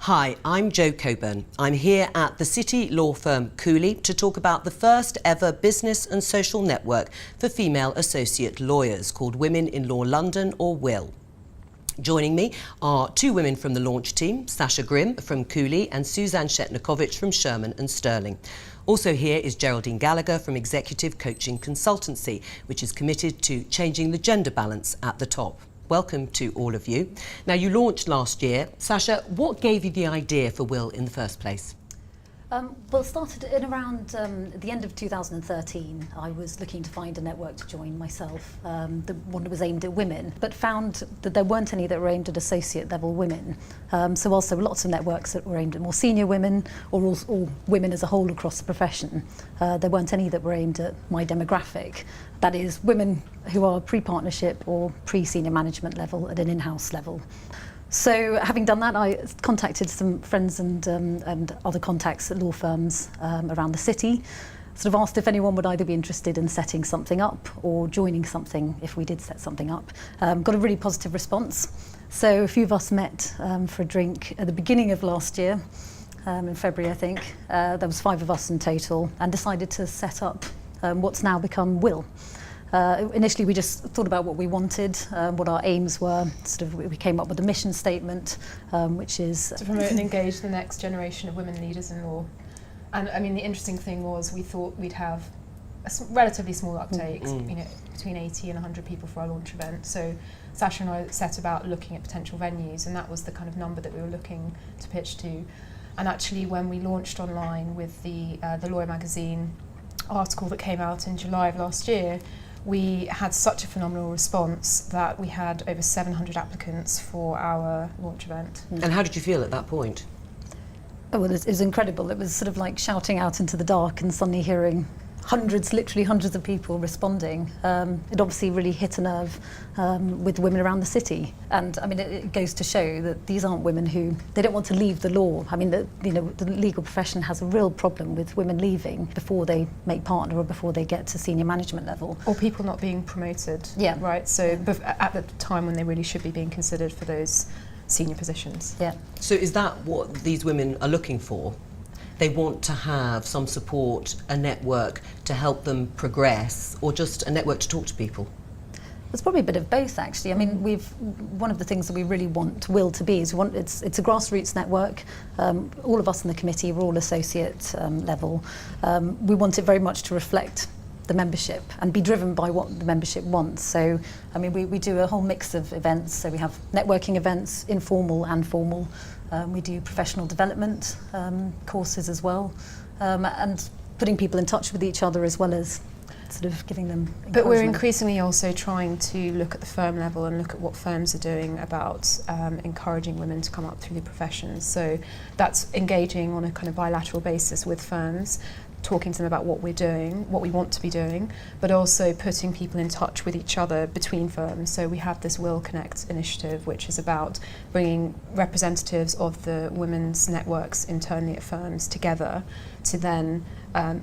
Hi, I'm Jo Coburn. I'm here at the city law firm Cooley to talk about the first ever business and social network for female associate lawyers called Women in Law London, or WIL. Joining me are two women from the launch team, Sasha Grimm from Cooley and Suzanne Shetnikovic from Sherman and Sterling. Also here is Geraldine Gallagher from Executive Coaching Consultancy, which is committed to changing the gender balance at the top. Welcome to all of you. Now, you launched last year. Sasha, what gave you the idea for WIL in the first place? Well, it started in around the end of 2013. I was looking to find a network to join myself. The one that was aimed at women, but found that there weren't any that were aimed at associate level women. So also lots of networks that were aimed at more senior women or women as a whole across the profession. There weren't any that were aimed at my demographic. That is, women who are pre-partnership or pre-senior management level at an in-house level. So having done that, I contacted some friends and other contacts at law firms around the city, sort of asked if anyone would either be interested in setting something up or joining something if we did set something up. Got a really positive response. So a few of us met for a drink at the beginning of last year, in February I think. There was 5 of us in total, and decided to set up what's now become WIL. Initially we just thought about what we wanted, what our aims were. We came up with a mission statement, which is to promote and engage the next generation of women leaders in law. And I mean, the interesting thing was we thought we'd have a relatively small uptake, you know, between 80 and 100 people for our launch event. So Sasha and I set about looking at potential venues, and that was the kind of number that we were looking to pitch to. And actually, when we launched online with the Lawyer magazine article that came out in July of last year, we had such a phenomenal response that we had over 700 applicants for our launch event. And how did you feel at that point? Oh, well, it was incredible. It was sort of like shouting out into the dark and suddenly hearing literally hundreds of people responding. It obviously really hit a nerve with women around the city. And I mean, it goes to show that these aren't women who, they don't want to leave the law. I mean, the legal profession has a real problem with women leaving before they make partner or before they get to senior management level. Or people not being promoted, yeah. Right? So at the time when they really should be being considered for those senior positions. Yeah. So is that what these women are looking for? They want to have some support, a network to help them progress, or just a network to talk to people? It's probably a bit of both, actually. I mean, one of the things that we really want WIL to be is it's a grassroots network. All of us in the committee, we're all associate level. We want it very much to reflect the membership and be driven by what the membership wants. So, I mean, we do a whole mix of events. So we have networking events, informal and formal. We do professional development courses as well, and putting people in touch with each other as well as sort of giving them encouragement. But we're increasingly also trying to look at the firm level and look at what firms are doing about encouraging women to come up through the profession. So that's engaging on a kind of bilateral basis with firms, talking to them about what we're doing, what we want to be doing, but also putting people in touch with each other between firms. So we have this WIL Connect initiative, which is about bringing representatives of the women's networks internally at firms together to then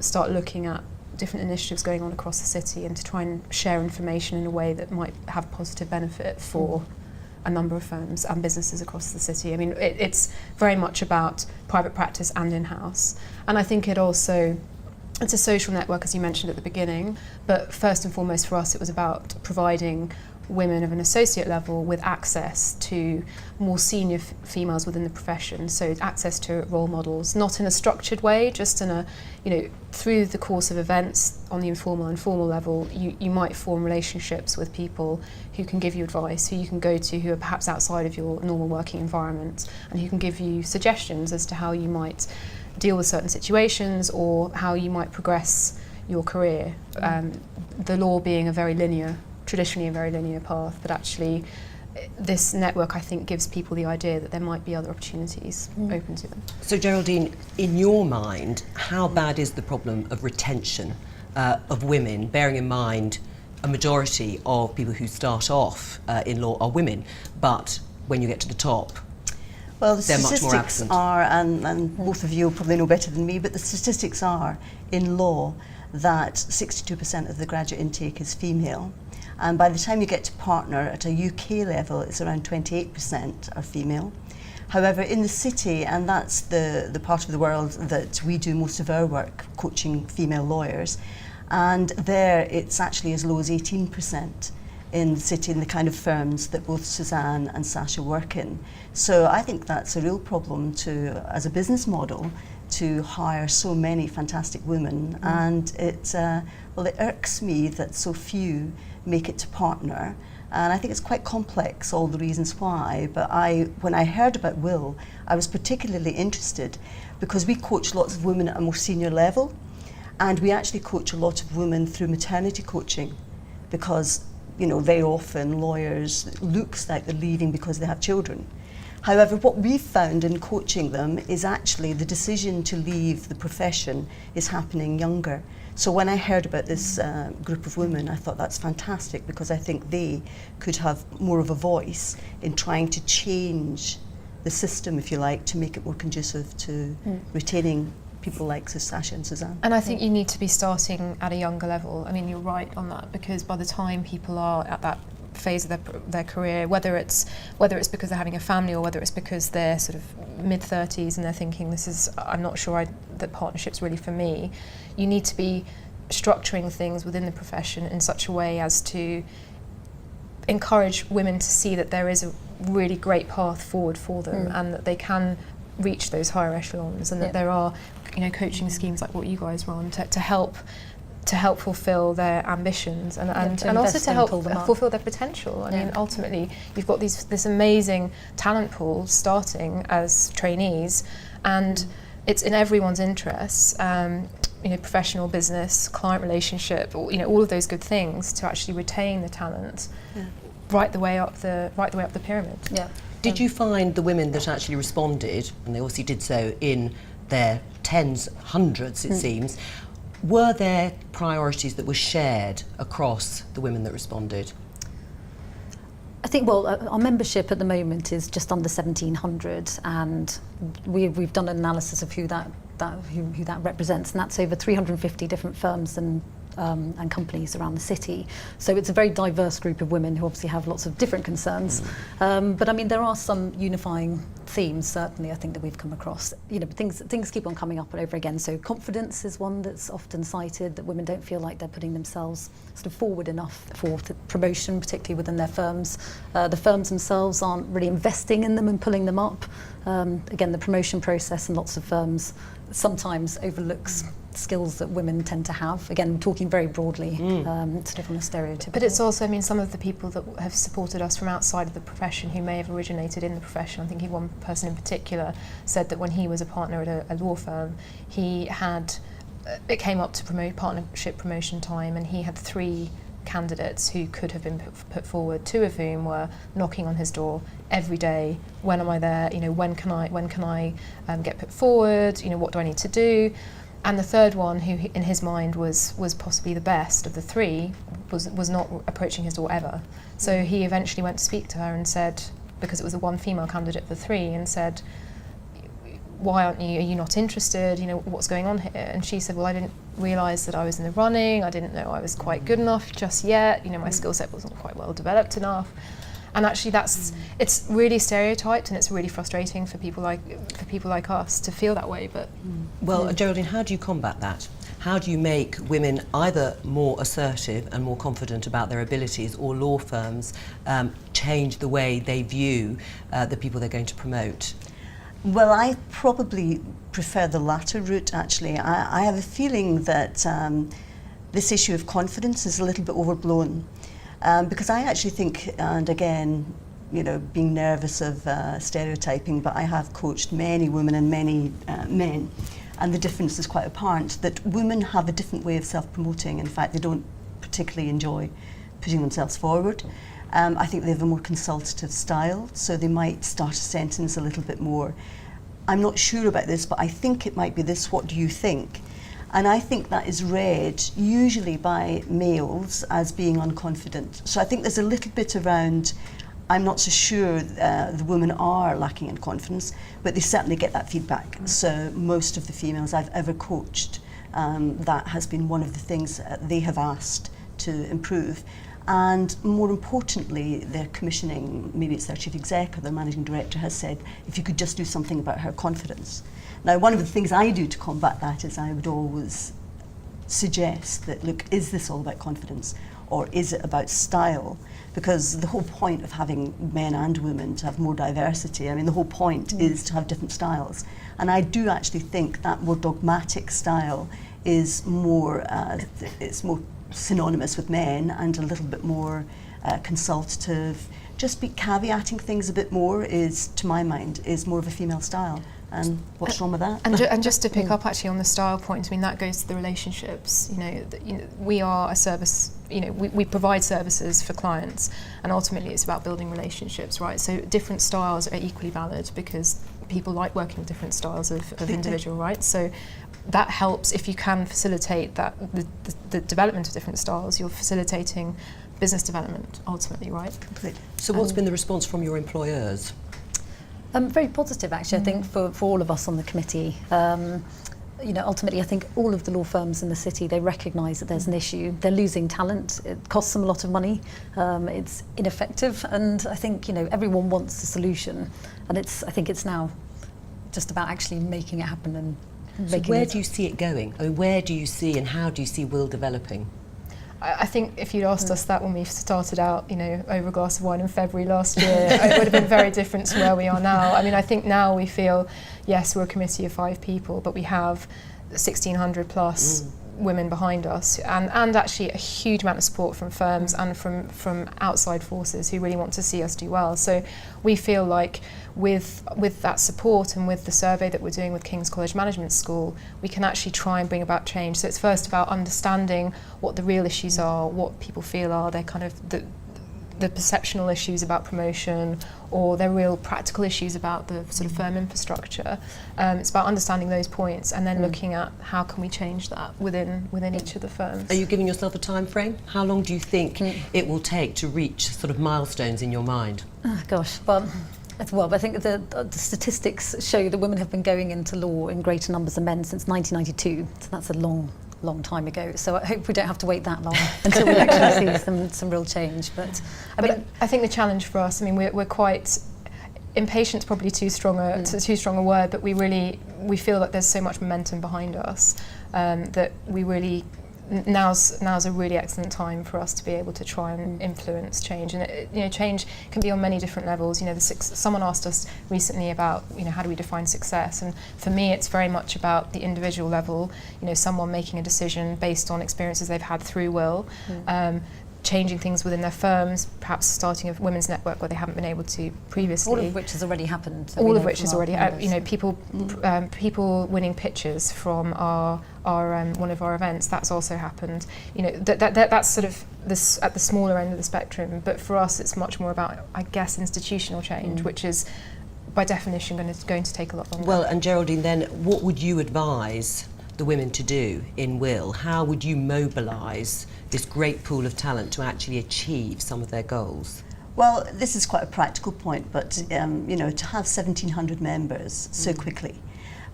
start looking at different initiatives going on across the city and to try and share information in a way that might have positive benefit for a number of firms and businesses across the city. I mean, it's very much about private practice and in-house. And I think it's a social network, as you mentioned at the beginning, but first and foremost for us, it was about providing women of an associate level with access to more senior females within the profession. So access to role models, not in a structured way, just in a, through the course of events on the informal and formal level, you might form relationships with people who can give you advice, who you can go to, who are perhaps outside of your normal working environment, and who can give you suggestions as to how you might deal with certain situations or how you might progress your career. The law being traditionally a very linear path, but actually this network, I think, gives people the idea that there might be other opportunities open to them. So Geraldine, in your mind, how bad is the problem of retention of women, bearing in mind a majority of people who start off in law are women, but when you get to the top, well, the they're much more statistics absent? are, and both of you probably know better than me, but the statistics are in law that 62% of the graduate intake is female, And by the time you get to partner at a UK level, it's around 28% are female. However, in the city, and that's the part of the world that we do most of our work, coaching female lawyers, and there it's actually as low as 18% in the city, in the kind of firms that both Suzanne and Sasha work in. So I think that's a real problem as a business model, to hire so many fantastic women, and it irks me that so few make it to partner. And I think it's quite complex, all the reasons why. But when I heard about Will, I was particularly interested because we coach lots of women at a more senior level, and we actually coach a lot of women through maternity coaching, because very often lawyers, it looks like they're leaving because they have children. However, what we've found in coaching them is actually the decision to leave the profession is happening younger. So when I heard about this group of women, I thought that's fantastic, because I think they could have more of a voice in trying to change the system, if you like, to make it more conducive to retaining people like Sasha and Suzanne. And I think you need to be starting at a younger level. I mean, you're right on that, because by the time people are at that phase of their career, whether it's because they're having a family or whether it's because they're sort of mid-30s and they're thinking, I'm not sure that partnership's really for me, you need to be structuring things within the profession in such a way as to encourage women to see that there is a really great path forward for them, and that they can reach those higher echelons, and that there are coaching schemes like what you guys run to help fulfill their ambitions and also to help fulfill their potential. I mean, ultimately, you've got this amazing talent pool starting as trainees, and it's in everyone's interests, professional, business, client relationship, all of those good things, to actually retain the talent right the way up the pyramid. Yeah. Did you find the women that actually responded, and they obviously did so in their tens, hundreds it seems, were there priorities that were shared across the women that responded? I think, our membership at the moment is just under 1,700, and we've done an analysis of who that represents, and that's over 350 different firms and companies around the city. So it's a very diverse group of women who obviously have lots of different concerns. But I mean, there are some unifying themes, certainly, I think, that we've come across. Things keep on coming up and over again. So confidence is one that's often cited, that women don't feel like they're putting themselves sort of forward enough for promotion, particularly within their firms. The firms themselves aren't really investing in them and pulling them up. Again, the promotion process in lots of firms sometimes overlooks skills that women tend to have. Again, talking very broadly, sort of on a stereotypical. But it's also, some of the people that have supported us from outside of the profession who may have originated in the profession, I'm thinking one person in particular said that when he was a partner at a law firm, it came up to partnership promotion time, and he had 3 candidates who could have been put forward, 2 of whom were knocking on his door every day. When am I there? When can I get put forward? What do I need to do? And the third one, who in his mind was possibly the best of the 3, was not approaching his door ever. So he eventually went to speak to her and said, because it was the one female candidate of the 3, and said, why are you not interested? What's going on here? And she said, well, I didn't realise that I was in the running. I didn't know I was quite good enough just yet. My skill set wasn't quite well developed enough. And actually, it's really stereotyped, and it's really frustrating for people like us to feel that way. But well, Geraldine, how do you combat that? How do you make women either more assertive and more confident about their abilities, or law firms change the way they view the people they're going to promote? Well, I probably prefer the latter route, actually. I have a feeling that this issue of confidence is a little bit overblown. Because I actually think, and again, being nervous of stereotyping, but I have coached many women and many men, and the difference is quite apparent, that women have a different way of self-promoting. In fact, they don't particularly enjoy putting themselves forward. I think they have a more consultative style, so they might start a sentence a little bit more. I'm not sure about this, but I think it might be this: what do you think? And I think that is read usually by males as being unconfident. So I think there's a little bit around, I'm not so sure the women are lacking in confidence, but they certainly get that feedback. So most of the females I've ever coached, that has been one of the things they have asked to improve. And more importantly, their commissioning, maybe it's their chief exec or their managing director, has said, if you could just do something about her confidence. Now, one of the things I do to combat that is I would always suggest that, look, is this all about confidence or is it about style? Because the whole point of having men and women to have more diversity, I mean, the whole point is to have different styles. And I do actually think that more dogmatic style is more, it's more synonymous with men and a little bit more consultative. Just be caveating things a bit more is, to my mind, is more of a female style. And what's wrong with that? And just to pick up actually on the style point, I mean, that goes to the relationships. We are a service, we provide services for clients, and ultimately it's about building relationships, right? So different styles are equally valid because people like working with different styles of individual, right? So that helps if you can facilitate that the development of different styles. You're facilitating business development ultimately, right? Completely. So what's been the response from your employers? Very positive, actually. I think for all of us on the committee. Ultimately, I think all of the law firms in the city, they recognise that there's an issue. They're losing talent. It costs them a lot of money. It's ineffective, and I think everyone wants a solution. And I think it's now just about actually making it happen and So where do you see it going? I mean, where do you see and how do you see Will developing? I think if you'd asked us that when we started out, over a glass of wine in February last year, it would have been very different to where we are now. I mean, I think now we feel, yes, we're a committee of 5 people, but we have 1,600 plus women behind us, and actually a huge amount of support from firms and from outside forces who really want to see us do well. So we feel like with that support and with the survey that we're doing with King's College Management School, we can actually try and bring about change. So it's first about understanding what the real issues are, what people feel are their kind of the perceptional issues about promotion, or their real practical issues about the sort of firm infrastructure. It's about understanding those points and then looking at how can we change that within each of the firms. Are you giving yourself a time frame? How long do you think it will take to reach sort of milestones in your mind? Oh, gosh, well, I think the statistics show that women have been going into law in greater numbers than men since 1992, so that's a long time ago. So I hope we don't have to wait that long until we actually see some real change. But I think the challenge for us, I mean, we're quite impatient's probably too strong a word, but we feel that there's so much momentum behind us that we really now's a really excellent time for us to be able to try and influence change. And change can be on many different levels. Someone asked us recently about how do we define success, and for me it's very much about the individual level. Someone making a decision based on experiences they've had through Will. Changing things within their firms, perhaps starting a women's network where they haven't been able to previously. All of which has already happened. All of which has already, people winning pitches from our one of our events. That's also happened. That's sort of this at the smaller end of the spectrum. But for us, it's much more about, I guess, institutional change, which is by definition going to take a lot longer. Well, and Geraldine, then, what would you advise the women to do in Will? How would you mobilise this great pool of talent to actually achieve some of their goals? Well, this is quite a practical point, but to have 1,700 members so quickly,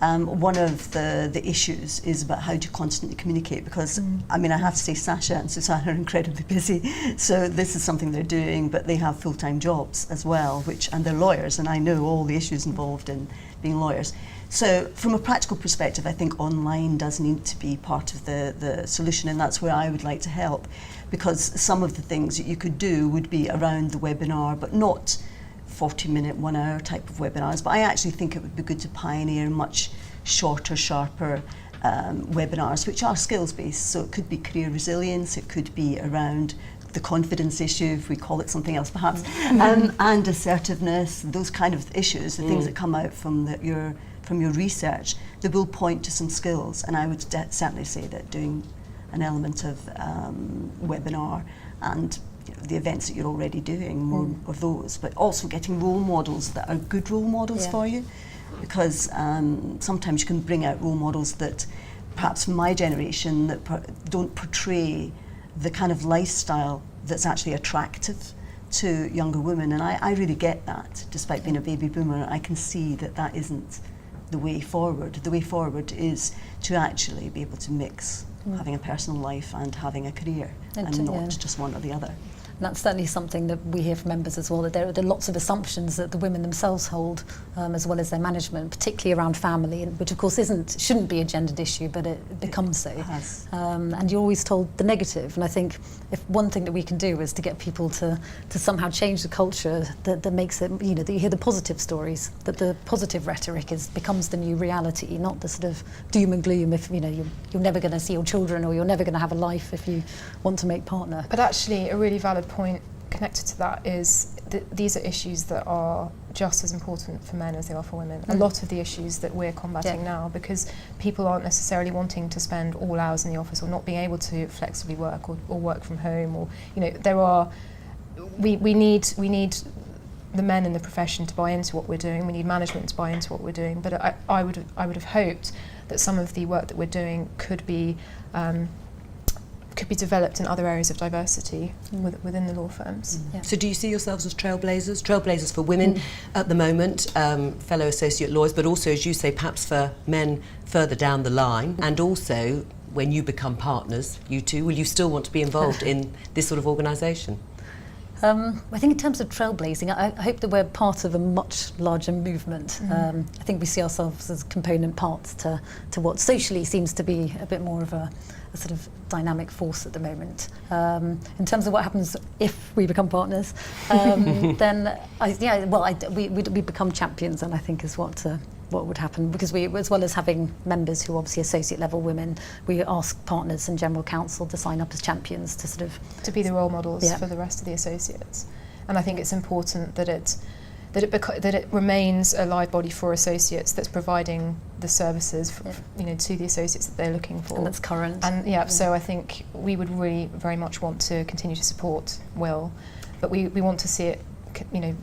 one of the issues is about how to constantly communicate, because I have to say Sasha and Susanna are incredibly busy, so this is something they're doing, but they have full-time jobs as well, and they're lawyers, and I know all the issues involved in being lawyers. So from a practical perspective, I think online does need to be part of the solution, and that's where I would like to help, because some of the things that you could do would be around the webinar, but not 40-minute, 1 hour type of webinars. But I actually think it would be good to pioneer much shorter, sharper webinars, which are skills-based. So it could be career resilience, it could be around the confidence issue, if we call it something else perhaps, and assertiveness, those kind of issues, the things that come out from your research, that will point to some skills. And I would certainly say that doing an element of webinar and the events that you're already doing, more of those, but also getting role models that are good role models for you, because sometimes you can bring out role models that perhaps from my generation that don't portray the kind of lifestyle that's actually attractive to younger women. And I really get that. Despite being a baby boomer, I can see that that isn't the way forward. The way forward is to actually be able to mix having a personal life and having a career, and not just one or the other. And that's certainly something that we hear from members as well, that there are lots of assumptions that the women themselves hold, as well as their management, particularly around family, which of course shouldn't be a gendered issue, but it becomes so. And you're always told the negative. And I think if one thing that we can do is to get people to somehow change the culture that makes it, you know, that you hear the positive stories, that the positive rhetoric becomes the new reality, not the sort of doom and gloom if, you know, you're never going to see your children or you're never going to have a life if you want to make partner. But actually, a really valid point connected to that is that these are issues that are just as important for men as they are for women. A lot of the issues that we're combating now, because people aren't necessarily wanting to spend all hours in the office or not being able to flexibly work or work from home, or, you know, we need the men in the profession to buy into what we're doing. We need management to buy into what we're doing. But I would have hoped that some of the work that we're doing could be developed in other areas of diversity within the law firms. Yeah. So do you see yourselves as trailblazers for women at the moment, fellow associate lawyers, but also, as you say, perhaps for men further down the line, and also when you become partners, you two, will you still want to be involved in this sort of organisation? I think in terms of trailblazing, I hope that we're part of a much larger movement. I think we see ourselves as component parts to what socially seems to be a bit more of a sort of dynamic force at the moment. In terms of what happens if we become partners, then we become champions, and I think is what would happen, because we, as well as having members who are obviously associate level women, we ask partners and general counsel to sign up as champions to be the role models for the rest of the associates. And I think it's important that it remains a live body for associates that's providing the services you know, to the associates that they're looking for. And that's current. And so I think we would really very much want to continue to support Will, but we want to see it, you know,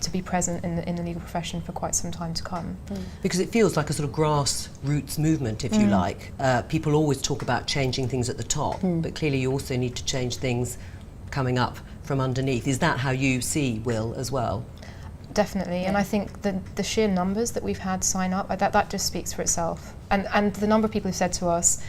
to be present in the legal profession for quite some time to come. Because it feels like a sort of grassroots movement, if you like. People always talk about changing things at the top, but clearly you also need to change things coming up from underneath. Is that how you see Will as well? Definitely, and I think the sheer numbers that we've had sign up, that just speaks for itself. And the number of people who've said to us,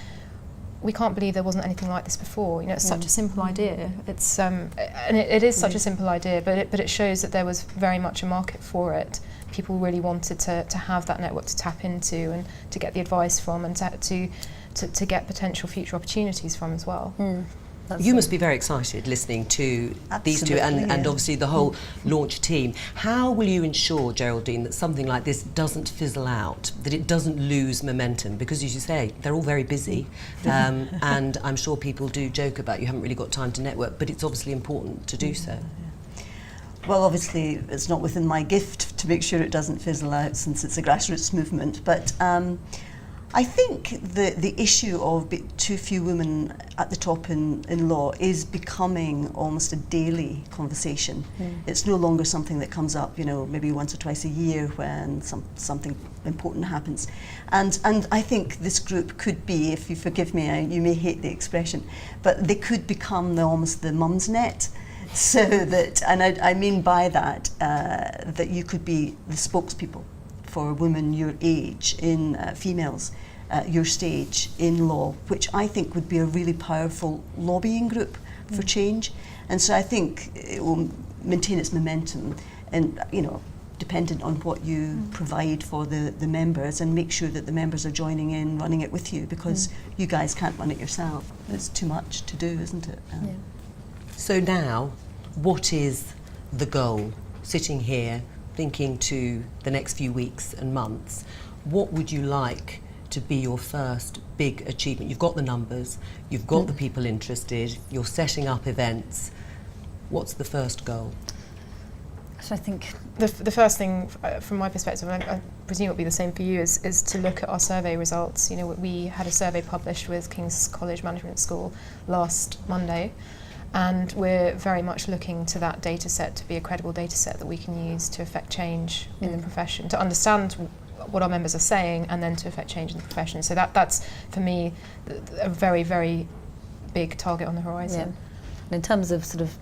we can't believe there wasn't anything like this before. You know, it's such a simple idea. It's and it is such a simple idea, but it shows that there was very much a market for it. People really wanted to have that network to tap into and to get the advice from, and to get potential future opportunities from as well. You must be very excited listening to these two and obviously the whole launch team. How will you ensure, Geraldine, that something like this doesn't fizzle out, that it doesn't lose momentum? Because, as you say, they're all very busy, and I'm sure people do joke about you haven't really got time to network, but it's obviously important to do so. Well, obviously, it's not within my gift to make sure it doesn't fizzle out, since it's a grassroots movement, but I think the issue of too few women at the top in law is becoming almost a daily conversation. It's no longer something that comes up, you know, maybe once or twice a year when something important happens. And I think this group could be, if you forgive me, you may hate the expression, but they could become almost the mum's net. So that, and I mean by that, that you could be the spokespeople for women your age, in females your stage in law, which I think would be a really powerful lobbying group for change. And so I think it will maintain its momentum, and, you know, dependent on what you provide for the members, and make sure that the members are joining in, running it with you, because you guys can't run it yourself. It's too much to do, isn't it? So now, what is the goal? Sitting here, thinking to the next few weeks and months, what would you like to be your first big achievement? You've got the numbers, you've got the people interested, you're setting up events. What's the first goal? So I think the first thing, from my perspective, and I presume it'll be the same for you, is to look at our survey results. You know, we had a survey published with King's College Management School last Monday, and we're very much looking to that data set to be a credible data set that we can use to affect change in the profession, to understand what our members are saying, and then to affect change in the profession. So that's, for me, a very, very big target on the horizon. And in terms of sort of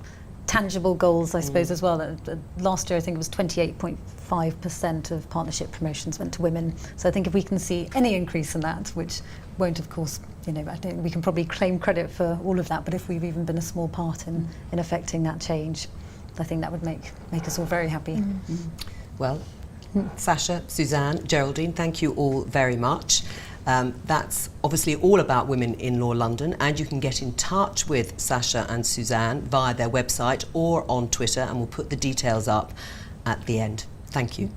tangible goals, I suppose, as well, last year I think it was 28.5% of partnership promotions went to women. So I think if we can see any increase in that, which won't of course you know, I think we can probably claim credit for all of that, but if we've even been a small part in affecting that change, I think that would make us all very happy. Well, Sasha, Suzanne, Geraldine, thank you all very much. That's obviously all about Women in Law London, and you can get in touch with Sasha and Suzanne via their website or on Twitter, and we'll put the details up at the end. Thank you.